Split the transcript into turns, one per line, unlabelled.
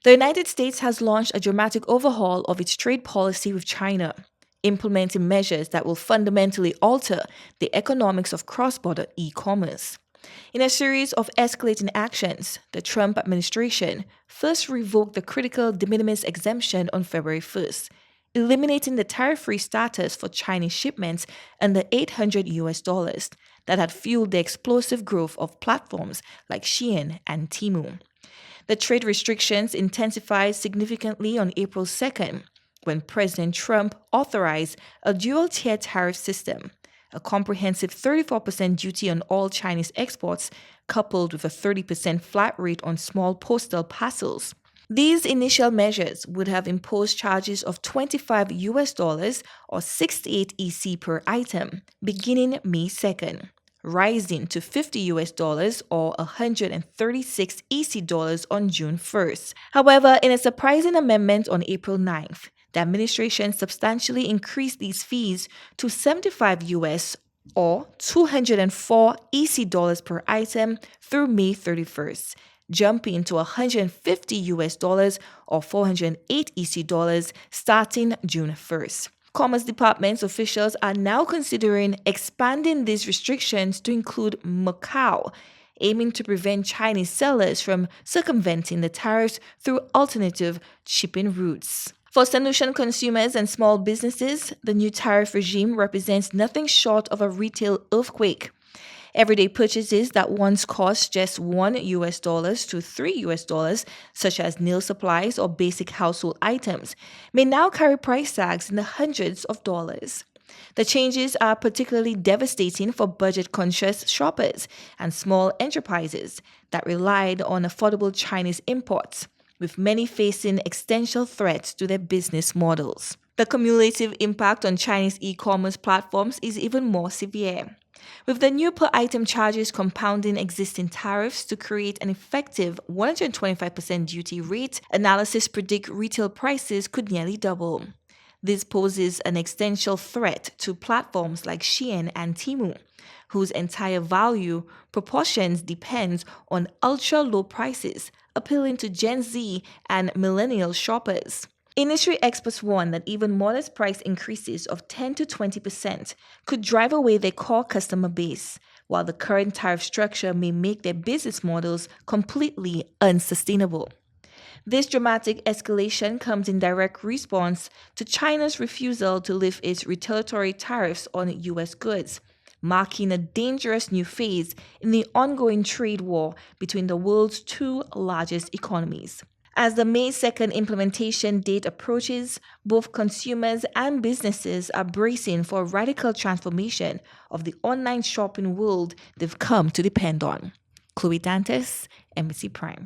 The United States has launched a dramatic overhaul of its trade policy with China, implementing measures that will fundamentally alter the economics of cross border e commerce. In a series of escalating actions, the Trump administration first revoked the critical de minimis exemption on February 1st, eliminating the tariff-free status for Chinese shipments under $800 that had fueled the explosive growth of platforms like Shein and Temu. The trade restrictions intensified significantly on April 2nd when President Trump authorized a dual-tier tariff system, a comprehensive 34% duty on all Chinese exports, coupled with a 30% flat rate on small postal parcels. These initial measures would have imposed charges of $25 or 68 EC per item beginning May 2nd, rising to $50 or 136 EC on June 1st. However, in a surprising amendment on April 9th, the administration substantially increased these fees to $75 or 204 EC per item through May 31st, jumping to $150 or 408 EC starting June 1st. Commerce Department's officials are now considering expanding these restrictions to include Macau, aiming to prevent Chinese sellers from circumventing the tariffs through alternative shipping routes. For Sanusian consumers and small businesses, the new tariff regime represents nothing short of a retail earthquake. Everyday purchases that once cost just $1 to $3, such as nail supplies or basic household items, may now carry price tags in the hundreds of dollars. The changes are particularly devastating for budget-conscious shoppers and small enterprises that relied on affordable Chinese imports, with many facing existential threats to their business models. The cumulative impact on Chinese e-commerce platforms is even more severe, with the new per-item charges compounding existing tariffs to create an effective 125% duty rate. Analysis predict retail prices could nearly double. This poses an existential threat to platforms like Shein and Temu, whose entire value proportions depends on ultra-low prices, appealing to Gen Z and millennial shoppers. Industry experts warn that even modest price increases of 10 to 20% could drive away their core customer base, while the current tariff structure may make their business models completely unsustainable. This dramatic escalation comes in direct response to China's refusal to lift its retaliatory tariffs on U.S. goods, marking a dangerous new phase in the ongoing trade war between the world's two largest economies. As the May 2nd implementation date approaches, both consumers and businesses are bracing for a radical transformation of the online shopping world they've come to depend on. Chloe Dantes, Embassy Prime.